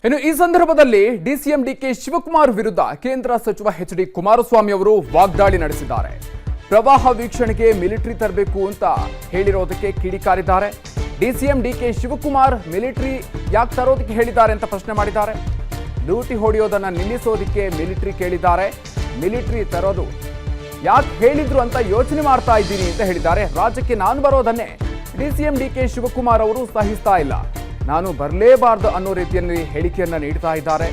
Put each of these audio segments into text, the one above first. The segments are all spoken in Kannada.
ಇನ್ನು ಈ ಸಂದರ್ಭದಲ್ಲಿ ಡಿಸಿಎಂ ಡಿಕೆ ಶಿವಕುಮಾರ್ ವಿರುದ್ಧ ಕೇಂದ್ರ ಸಚಿವ ಎಚ್.ಡಿ. ಕುಮಾರಸ್ವಾಮಿ ಅವರು ವಾಗ್ದಾಳಿ ನಡೆಸಿದ್ದಾರೆ. ಪ್ರವಾಹ ವೀಕ್ಷಣೆಗೆ ಮಿಲಿಟರಿ ತರಬೇಕು ಅಂತ ಹೇಳಿರೋದಕ್ಕೆ ಕಿಡಿಕಾರಿದ್ದಾರೆ. ಡಿಸಿಎಂ ಡಿಕೆ ಶಿವಕುಮಾರ್ ಮಿಲಿಟರಿ ಯಾಕೆ ತರೋದಕ್ಕೆ ಹೇಳಿದ್ದಾರೆ ಅಂತ ಪ್ರಶ್ನೆ ಮಾಡಿದ್ದಾರೆ. ಲೂಟಿ ಹೊಡೆಯೋದನ್ನ ನಿಲ್ಲಿಸೋದಕ್ಕೆ ಮಿಲಿಟರಿ ಕೇಳಿದ್ದಾರೆ. ಮಿಲಿಟರಿ ತರೋದು ಯಾಕೆ ಹೇಳಿದ್ರು ಅಂತ ಯೋಚನೆ ಮಾಡ್ತಾ ಇದ್ದೀನಿ ಅಂತ ಹೇಳಿದ್ದಾರೆ. ರಾಜ್ಯಕ್ಕೆ ನಾನು ಬರೋದನ್ನೇ ಡಿಸಿಎಂ ಡಿಕೆ ಶಿವಕುಮಾರ್ ಅವರು ಸಹಿಸ್ತಾ ಇಲ್ಲ, ನಾನು ಬರಲೇಬಾರದು ಅನ್ನೋ ರೀತಿಯಲ್ಲಿ ಹೇಳಿಕೆಯನ್ನ ನೀಡ್ತಾ ಇದ್ದಾರೆ.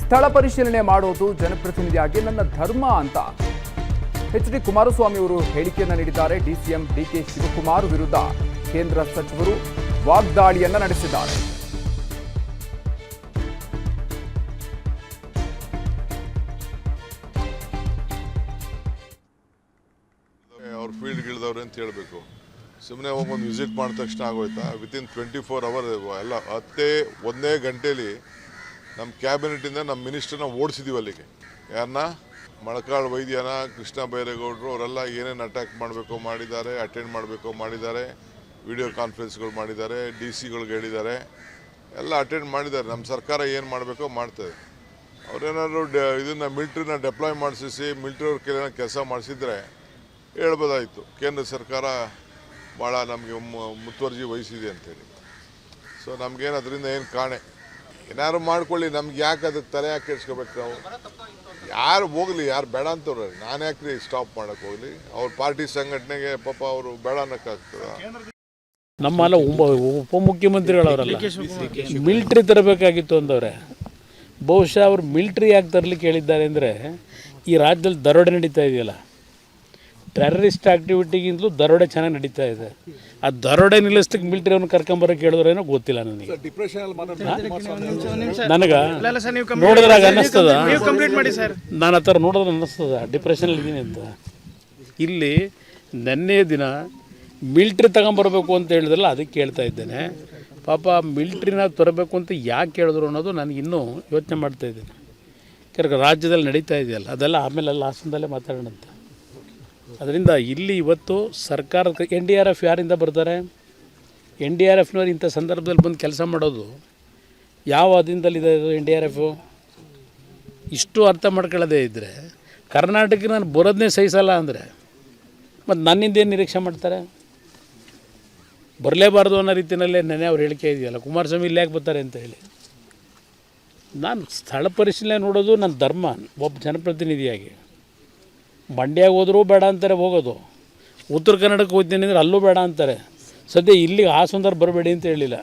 ಸ್ಥಳ ಪರಿಶೀಲನೆ ಮಾಡೋದು ಜನಪ್ರತಿನಿಧಿಯಾಗಿ ನನ್ನ ಧರ್ಮ ಅಂತ ಎಚ್.ಡಿ. ಕುಮಾರಸ್ವಾಮಿ ಅವರು ಹೇಳಿಕೆಯನ್ನ ನೀಡಿದ್ದಾರೆ. ಡಿಸಿಎಂ ಡಿಕೆ ಶಿವಕುಮಾರ್ ವಿರುದ್ಧ ಕೇಂದ್ರ ಸಚಿವರು ವಾಗ್ದಾಳಿಯನ್ನ ನಡೆಸಿದ್ದಾರೆ. ಅವ್ರ ಫೀಲ್ಡ್ಗೆ ಇಳಿದವ್ರೆ ಅಂತ ಹೇಳಬೇಕು. ಸುಮ್ಮನೆ ಹೋಗಿ ಒಂದು ವಿಸಿಟ್ ಮಾಡಿದ ತಕ್ಷಣ ಆಗೋಯ್ತಾ? ವಿತಿನ್ 24 ಅವರ್ ಎಲ್ಲ ಒಂದೇ ಗಂಟೆಯಲ್ಲಿ ನಮ್ಮ ಕ್ಯಾಬಿನೆಟಿಂದ ನಮ್ಮ ಮಿನಿಸ್ಟರ್ನ ಓಡಿಸಿದ್ದೀವಿ ಅಲ್ಲಿಗೆ. ಯಾರನ್ನ? ಮೊಳಕಾಳು ವೈದ್ಯನ, ಕೃಷ್ಣ ಬೈರೇಗೌಡರು ಅವರೆಲ್ಲ ಏನೇನು ಅಟ್ಯಾಕ್ ಮಾಡಬೇಕು ಮಾಡಿದ್ದಾರೆ, ಅಟೆಂಡ್ ಮಾಡಬೇಕು ಮಾಡಿದ್ದಾರೆ, ವಿಡಿಯೋ ಕಾನ್ಫರೆನ್ಸ್ಗಳು ಮಾಡಿದ್ದಾರೆ, ಡಿ ಸಿಗಳಿಗೆ ಹೇಳಿದ್ದಾರೆ, ಎಲ್ಲ ಅಟೆಂಡ್ ಮಾಡಿದ್ದಾರೆ. ನಮ್ಮ ಸರ್ಕಾರ ಏನು ಮಾಡಬೇಕೋ ಮಾಡ್ತದೆ. ಅವರೇನಾದ್ರು ಇದನ್ನು ಮಿಲ್ಟ್ರಿನ ಡೆಪ್ಲಾಯ್ ಮಾಡಿಸಿ ಮಿಲ್ಟ್ರಿಯವ್ರ ಕೈಲಿ ಕೆಲಸ ಮಾಡಿಸಿದ್ರೆ ಹೇಳ್ಬೋದಾಯಿತು, ಕೇಂದ್ರ ಸರ್ಕಾರ ಭಾಳ ನಮಗೆ ಮುತುವರ್ಜಿ ವಹಿಸಿದೆ ಅಂತೇಳಿ. ಸೊ ನಮಗೇನು ಅದರಿಂದ ಏನು ಕಾಣೆ. ಏನಾದ್ರು ಮಾಡ್ಕೊಳ್ಳಿ, ನಮ್ಗೆ ಯಾಕೆ ಅದಕ್ಕೆ ತಲೆ ಯಾಕೆ ಕೆಡ್ಸ್ಕೋಬೇಕು ನಾವು? ಯಾರು ಹೋಗಲಿ, ಯಾರು ಬೇಡ ಅಂತವ್ರೆ, ನಾನು ಯಾಕ್ರಿ ಸ್ಟಾಪ್ ಮಾಡೋಕ್ಕೆ ಹೋಗಲಿ? ಅವ್ರ ಪಾರ್ಟಿ ಸಂಘಟನೆಗೆ ಪಾಪ ಅವರು ಬೇಡ ಅನ್ನೋಕ್ಕಾಗ್ತದ? ನಮ್ಮೆಲ್ಲ ಉಪಮುಖ್ಯಮಂತ್ರಿಗಳವರಲ್ಲ ಮಿಲ್ಟ್ರಿ ತರಬೇಕಾಗಿತ್ತು ಅಂದವ್ರೆ. ಬಹುಶಃ ಅವರು ಮಿಲ್ಟ್ರಿ ಯಾಕೆ ತರಲಿಕ್ಕೆ ಹೇಳಿದ್ದಾರೆ ಅಂದರೆ, ಈ ರಾಜ್ಯದಲ್ಲಿ ದರೋಡೆ ನಡೀತಾ ಇದೆಯಲ್ಲ, ಟೆರರಿಸ್ಟ್ ಆ್ಯಕ್ಟಿವಿಟಿಗಿಂತಲೂ ದರೋಡೆ ಚೆನ್ನಾಗಿ ನಡೀತಾ ಇದೆ. ಆ ದರೋಡೆ ನಿಲ್ಲಿಸಲಿಕ್ಕೆ ಮಿಲಿಟರಿ ಅವ್ನು ಕರ್ಕೊಂಬರೋಕೆ ಹೇಳಿದ್ರೇನೋ ಗೊತ್ತಿಲ್ಲ ನನಗೆ. ನನಗೆ ನೋಡಿದ್ರಾಗ ಅನ್ನಿಸ್ತದ, ನಾನು ಆ ಥರ ನೋಡಿದ್ರೆ ಅನ್ನಿಸ್ತದ ಡಿಪ್ರೆಷನಲ್ಲಿ ಇದ್ದೀನಿ ಅಂತ. ಇಲ್ಲಿ ನೆನ್ನೆ ದಿನ ಮಿಲ್ಟ್ರಿ ತಗೊಂಬರ್ಬೇಕು ಅಂತ ಹೇಳಿದ್ರಲ್ಲ, ಅದಕ್ಕೆ ಹೇಳ್ತಾ ಇದ್ದೇನೆ. ಪಾಪ ಮಿಲ್ಟ್ರಿನ ತರಬೇಕು ಅಂತ ಯಾಕೆ ಹೇಳಿದ್ರು ಅನ್ನೋದು ನನಗೆ ಇನ್ನೂ ಯೋಚನೆ ಮಾಡ್ತಾಯಿದ್ದೇನೆ. ಯಾಕಂದ್ರೆ ರಾಜ್ಯದಲ್ಲಿ ನಡೀತಾ ಇದೆಯಲ್ಲ, ಅದೆಲ್ಲ ಆಮೇಲೆ ಹಾಸನದಲ್ಲೇ ಮಾತಾಡೋಣಂತ. ಅದರಿಂದ ಇಲ್ಲಿ ಇವತ್ತು ಸರ್ಕಾರದ NDRF ಯಾರಿಂದ ಬರ್ತಾರೆ? NDRFನವ್ರು ಇಂಥ ಸಂದರ್ಭದಲ್ಲಿ ಬಂದು ಕೆಲಸ ಮಾಡೋದು ಯಾವ ಅಧೀನದಲ್ಲಿದೆ ಇದು NDRF? ಇಷ್ಟು ಅರ್ಥ ಮಾಡ್ಕೊಳ್ಳೋದೇ ಇದ್ದರೆ ಕರ್ನಾಟಕಕ್ಕೆ ನಾನು ಬರೋದನ್ನೇ ಸಹಿಸಲ್ಲ ಅಂದರೆ ಮತ್ತು ನನ್ನಿಂದೇನು ನಿರೀಕ್ಷೆ ಮಾಡ್ತಾರೆ? ಬರಲೇಬಾರ್ದು ಅನ್ನೋ ರೀತಿಯಲ್ಲೇ ನೆನೆ ಅವ್ರು ಹೇಳಿಕೆ ಇದೆಯಲ್ಲ, ಕುಮಾರಸ್ವಾಮಿ ಇಲ್ಲಿ ಯಾಕೆ ಬರ್ತಾರೆ ಅಂತ ಹೇಳಿ. ನಾನು ಸ್ಥಳ ಪರಿಶೀಲನೆ ನೋಡೋದು ನನ್ನ ಧರ್ಮ ಒಬ್ಬ ಜನಪ್ರತಿನಿಧಿಯಾಗಿ. ಮಂಡ್ಯಾಗ ಹೋದರೂ ಬೇಡ ಅಂತಾರೆ ಹೋಗೋದು, ಉತ್ತರ ಕನ್ನಡಕ್ಕೆ ಹೋಗ್ತೀನಿ ಅಂದರೆ ಅಲ್ಲೂ ಬೇಡ ಅಂತಾರೆ. ಸದ್ಯ ಇಲ್ಲಿಗೆ ಹಾಸನದವ್ರು ಬರಬೇಡಿ ಅಂತ ಹೇಳಿಲ್ಲ,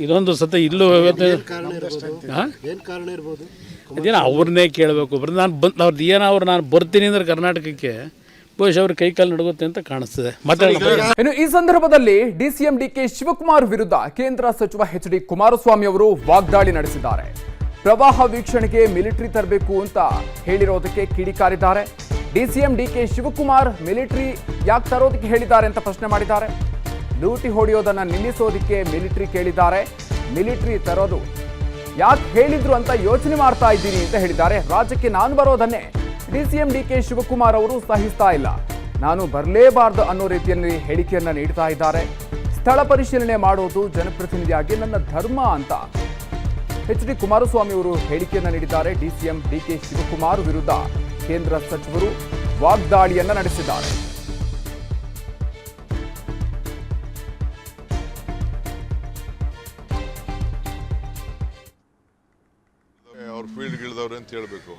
ಇದೊಂದು ಸದ್ಯ ಇಲ್ಲೂ ಅದೇನೋ ಅವ್ರನ್ನೇ ಕೇಳಬೇಕು. ಅವ್ರದ್ದು ಏನೋ ನಾನು ಬರ್ತೀನಿ ಅಂದ್ರೆ ಕರ್ನಾಟಕಕ್ಕೆ ಬಹುಶಃ ಅವ್ರ ಕೈಕಾಲು ನಡುಗುತ್ತೆ ಅಂತ ಕಾಣಿಸ್ತದೆ. ಇನ್ನು ಈ ಸಂದರ್ಭದಲ್ಲಿ ಡಿಸಿಎಂ ಡಿಕೆ ಶಿವಕುಮಾರ್ ವಿರುದ್ಧ ಕೇಂದ್ರ ಸಚಿವ ಎಚ್.ಡಿ. ಕುಮಾರಸ್ವಾಮಿ ಅವರು ವಾಗ್ದಾಳಿ ನಡೆಸಿದ್ದಾರೆ. ಪ್ರವಾಹ ವೀಕ್ಷಣೆಗೆ ಮಿಲಿಟರಿ ತರಬೇಕು ಅಂತ ಹೇಳಿರೋದಕ್ಕೆ ಕಿಡಿಕಾರಿದ್ದಾರೆ. ಡಿಸಿಎಂ ಡಿಕೆ ಶಿವಕುಮಾರ್ ಮಿಲಿಟರಿ ಯಾಕೆ ತರೋದಕ್ಕೆ ಹೇಳಿದ್ದಾರೆ ಅಂತ ಪ್ರಶ್ನೆ ಮಾಡಿದ್ದಾರೆ. ಲೂಟಿ ಹೊಡೆಯೋದನ್ನ ನಿಲ್ಲಿಸೋದಕ್ಕೆ ಮಿಲಿಟರಿ ಕೇಳಿದ್ದಾರೆ. ಮಿಲಿಟರಿ ತರೋದು ಯಾಕೆ ಹೇಳಿದ್ರು ಅಂತ ಯೋಚನೆ ಮಾಡ್ತಾ ಇದ್ದೀನಿ ಅಂತ ಹೇಳಿದ್ದಾರೆ. ರಾಜ್ಯಕ್ಕೆ ನಾನು ಬರೋದನ್ನೇ ಡಿಸಿಎಂ ಡಿಕೆ ಶಿವಕುಮಾರ್ ಅವರು ಸಹಿಸ್ತಾ ಇಲ್ಲ, ನಾನು ಬರಲೇಬಾರದು ಅನ್ನೋ ರೀತಿಯಲ್ಲಿ ಹೇಳಿಕೆಯನ್ನ ನೀಡ್ತಾ ಇದ್ದಾರೆ. ಸ್ಥಳ ಪರಿಶೀಲನೆ ಮಾಡೋದು ಜನಪ್ರತಿನಿಧಿಯಾಗಿ ನನ್ನ ಧರ್ಮ ಅಂತ ಎಚ್.ಡಿ. ಕುಮಾರಸ್ವಾಮಿ ಅವರು ಹೇಳಿಕೆಯನ್ನ ನೀಡಿದ್ದಾರೆ. ಡಿಸಿಎಂ ಡಿಕೆ ಶಿವಕುಮಾರ್ ವಿರುದ್ಧ ಕೇಂದ್ರ ಸಚಿವರು ವಾಗ್ದಾಳಿಯನ್ನ ನಡೆಸಿದ್ದಾರೆ. ಅವ್ರ ಫೀಲ್ಡ್ಗೆ ಇಳಿದವ್ರೆ ಅಂತ ಹೇಳಬೇಕು.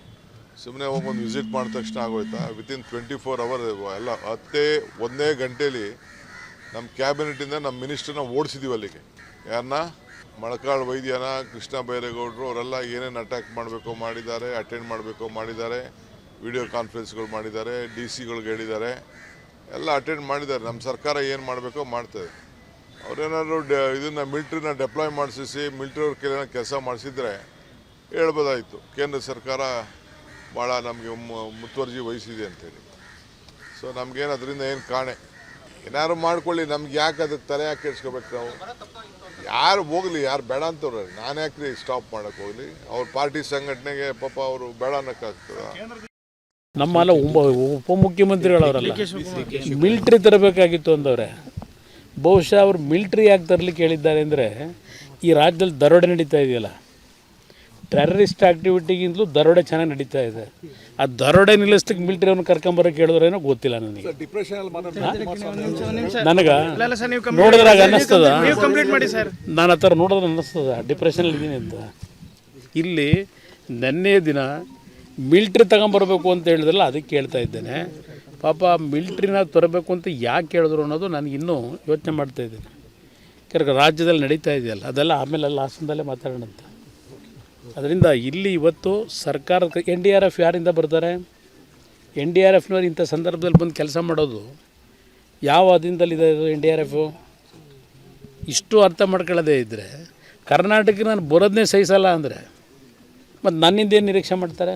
ಸುಮ್ಮನೆ ಹೋಗಿ ಒಂದು ವಿಸಿಟ್ ಮಾಡಿದ ತಕ್ಷಣ ಆಗೋಯ್ತಾ? ವಿತಿನ್ 24 ಅವರ್ ಎಲ್ಲ ಒಂದೇ ಗಂಟೆಯಲ್ಲಿ ನಮ್ಮ ಕ್ಯಾಬಿನೆಟಿಂದ ನಮ್ಮ ಮಿನಿಸ್ಟರ್ನ ಓಡಿಸಿದ್ದೀವಿ ಅಲ್ಲಿಗೆ. ಯಾರನ್ನ? ಮೊಳಕಾಳು ವೈದ್ಯನ, ಕೃಷ್ಣ ಬೈರೇಗೌಡರು ಅವರೆಲ್ಲ ಏನೇನು ಅಟ್ಯಾಕ್ ಮಾಡಬೇಕು ಮಾಡಿದ್ದಾರೆ, ಅಟೆಂಡ್ ಮಾಡಬೇಕು ಮಾಡಿದ್ದಾರೆ, ವಿಡಿಯೋ ಕಾನ್ಫರೆನ್ಸ್ಗಳು ಮಾಡಿದ್ದಾರೆ, ಡಿ ಸಿಗಳಿಗೆ ಹೇಳಿದ್ದಾರೆ, ಎಲ್ಲ ಅಟೆಂಡ್ ಮಾಡಿದ್ದಾರೆ. ನಮ್ಮ ಸರ್ಕಾರ ಏನು ಮಾಡಬೇಕೋ ಮಾಡ್ತದೆ. ಅವರೇನಾದ್ರು ಇದನ್ನು ಮಿಲ್ಟ್ರಿನ ಡೆಪ್ಲಾಯ್ ಮಾಡಿಸಿ ಮಿಲ್ಟ್ರಿಯವ್ರ ಕೈಲಿ ಕೆಲಸ ಮಾಡಿಸಿದ್ರೆ ಹೇಳ್ಬೋದಾಯಿತು, ಕೇಂದ್ರ ಸರ್ಕಾರ ಭಾಳ ನಮಗೆ ಮುತುವರ್ಜಿ ವಹಿಸಿದೆ ಅಂತೇಳಿ. ಸೊ ನಮಗೇನು ಅದರಿಂದ ಏನು ಕಾಣೆ. ಏನಾದ್ರು ಮಾಡ್ಕೊಳ್ಳಿ, ನಮ್ಗೆ ಯಾಕೆ ಅದಕ್ಕೆ ತಲೆ ಯಾಕೆ ಕೆಡ್ಸ್ಕೋಬೇಕು ನಾವು? ಯಾರು ಹೋಗಲಿ, ಯಾರು ಬೇಡ ಅಂತವ್ರೆ, ನಾನು ಯಾಕ್ರಿ ಸ್ಟಾಪ್ ಮಾಡೋಕ್ಕೆ ಹೋಗಲಿ? ಅವ್ರ ಪಾರ್ಟಿ ಸಂಘಟನೆಗೆ ಪಾಪ ಅವರು ಬೇಡ ಅನ್ನೋಕ್ಕಾಗ್ತದ? ನಮ್ಮೆಲ್ಲ ಉಪಮುಖ್ಯಮಂತ್ರಿಗಳವರಲ್ಲ ಮಿಲ್ಟ್ರಿ ತರಬೇಕಾಗಿತ್ತು ಅಂದವ್ರೆ. ಬಹುಶಃ ಅವರು ಮಿಲ್ಟ್ರಿ ಯಾಕೆ ತರಲಿಕ್ಕೆ ಹೇಳಿದ್ದಾರೆ ಅಂದರೆ, ಈ ರಾಜ್ಯದಲ್ಲಿ ದರೋಡೆ ನಡೀತಾ ಇದೆಯಲ್ಲ, ಟೆರರಿಸ್ಟ್ ಆ್ಯಕ್ಟಿವಿಟಿಗಿಂತಲೂ ದರೋಡೆ ಚೆನ್ನಾಗಿ ನಡೀತಾ ಇದೆ. ಆ ದರೋಡೆ ನಿಲ್ಲಿಸ್ಲಿಕ್ಕೆ ಮಿಲಿಟರಿಯನ್ನು ಕರ್ಕೊಂಬರೋಕೆ ಹೇಳಿದ್ರೇನೋ ಗೊತ್ತಿಲ್ಲ ನನಗೆ. ನನಗೆ ನೋಡಿದ್ರಾಗ ಅನ್ನಿಸ್ತದ, ನಾನು ಆ ಥರ ನೋಡಿದ್ರೆ ಅನ್ನಿಸ್ತದ ಡಿಪ್ರೆಷನಲ್ಲಿ ಇದ್ದೀನಿ ಅಂತ. ಇಲ್ಲಿ ನೆನ್ನೆ ದಿನ ಮಿಲ್ಟ್ರಿ ತಗೊಂಬರ್ಬೇಕು ಅಂತ ಹೇಳಿದ್ರಲ್ಲ, ಅದಕ್ಕೆ ಹೇಳ್ತಾ ಇದ್ದೇನೆ. ಪಾಪ ಮಿಲ್ಟ್ರಿನ ತರಬೇಕು ಅಂತ ಯಾಕೆ ಹೇಳಿದ್ರು ಅನ್ನೋದು ನನಗೆ ಇನ್ನೂ ಯೋಚನೆ ಮಾಡ್ತಾಯಿದ್ದೇನೆ. ಯಾಕಂದ್ರೆ ರಾಜ್ಯದಲ್ಲಿ ನಡೀತಾ ಇದೆಯಲ್ಲ, ಅದೆಲ್ಲ ಆಮೇಲೆ ಹಾಸನದಲ್ಲೇ ಮಾತಾಡೋಣ ಅಂತ. ಅದರಿಂದ ಇಲ್ಲಿ ಇವತ್ತು ಸರ್ಕಾರದ NDRF ಯಾರಿಂದ ಬರ್ತಾರೆ? NDRFನವ್ರು ಇಂಥ ಸಂದರ್ಭದಲ್ಲಿ ಬಂದು ಕೆಲಸ ಮಾಡೋದು ಯಾವ ಅಧೀನದಲ್ಲಿದೆ ಇದು NDRF? ಇಷ್ಟು ಅರ್ಥ ಮಾಡ್ಕೊಳ್ಳೋದೇ ಇದ್ದರೆ ಕರ್ನಾಟಕಕ್ಕೆ ನಾನು ಬರೋದನ್ನೇ ಸಹಿಸಲ್ಲ ಅಂದರೆ ಮತ್ತು ನನ್ನಿಂದ ಏನು ನಿರೀಕ್ಷೆ ಮಾಡ್ತಾರೆ?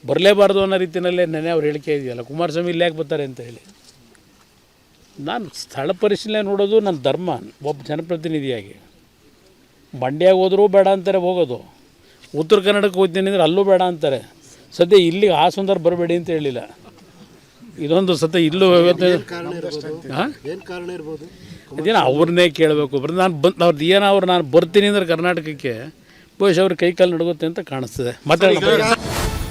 ಬರಲೇಬಾರ್ದು ಅನ್ನೋ ರೀತಿಯಲ್ಲೇ ನೆನೆ ಅವ್ರು ಹೇಳಿಕೆ ಇದೆಯಲ್ಲ, ಕುಮಾರಸ್ವಾಮಿ ಇಲ್ಲಿ ಯಾಕೆ ಬರ್ತಾರೆ ಅಂತ ಹೇಳಿ. ನಾನು ಸ್ಥಳ ಪರಿಶೀಲನೆ ನೋಡೋದು ನನ್ನ ಧರ್ಮ ಒಬ್ಬ ಜನಪ್ರತಿನಿಧಿಯಾಗಿ. ಮಂಡ್ಯಾಗ ಹೋದರೂ ಬೇಡ ಅಂತಾರೆ ಹೋಗೋದು, ಉತ್ತರ ಕನ್ನಡಕ್ಕೆ ಹೋಗ್ತೀನಿ ಅಂದರೆ ಅಲ್ಲೂ ಬೇಡ ಅಂತಾರೆ. ಸದ್ಯ ಇಲ್ಲಿಗೆ ಹಾಸನದವ್ರು ಬರಬೇಡಿ ಅಂತ ಹೇಳಿಲ್ಲ. ಇದೊಂದು ಸದ್ಯ ಇಲ್ಲೂ ಅದೇನೋ ಅವ್ರನ್ನೇ ಕೇಳಬೇಕು. ಅವ್ರದ್ದು ಏನೋ ನಾನು ಬರ್ತೀನಿ ಅಂದ್ರೆ ಕರ್ನಾಟಕಕ್ಕೆ ಬಹುಶಃ ಅವ್ರ ಕೈಕಾಲು ನಡುಗುತ್ತೆ ಅಂತ ಕಾಣಿಸ್ತದೆ.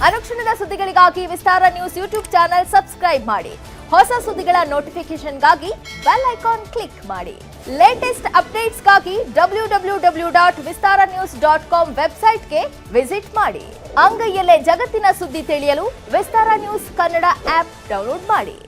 ಅನುಕ್ಷಣದ ಸುದ್ದಿಗಳಿಗಾಗಿ ವಿಸ್ತಾರ ನ್ಯೂಸ್ ಯೂಟ್ಯೂಬ್ ಚಾನೆಲ್ ಸಬ್ಸ್ಕ್ರೈಬ್ ಮಾಡಿ. ಹೊಸ ಸುದ್ದಿಗಳ ನೋಟಿಫಿಕೇಶನ್ಗಾಗಿ ಬೆಲ್ ಐಕಾನ್ ಕ್ಲಿಕ್ ಮಾಡಿ. ಲೇಟೆಸ್ಟ್ ಅಪ್ಡೇಟ್ಸ್ಗಾಗಿ www.vistaranews.com ವೆಬ್ಸೈಟ್ಗೆ ವಿಸಿಟ್ ಮಾಡಿ. ಅಂಗೈಯಲ್ಲೇ ಜಗತ್ತಿನ ಸುದ್ದಿ ತಿಳಿಯಲು ವಿಸ್ತಾರ ನ್ಯೂಸ್ ಕನ್ನಡ ಆಪ್ ಡೌನ್ಲೋಡ್ ಮಾಡಿ.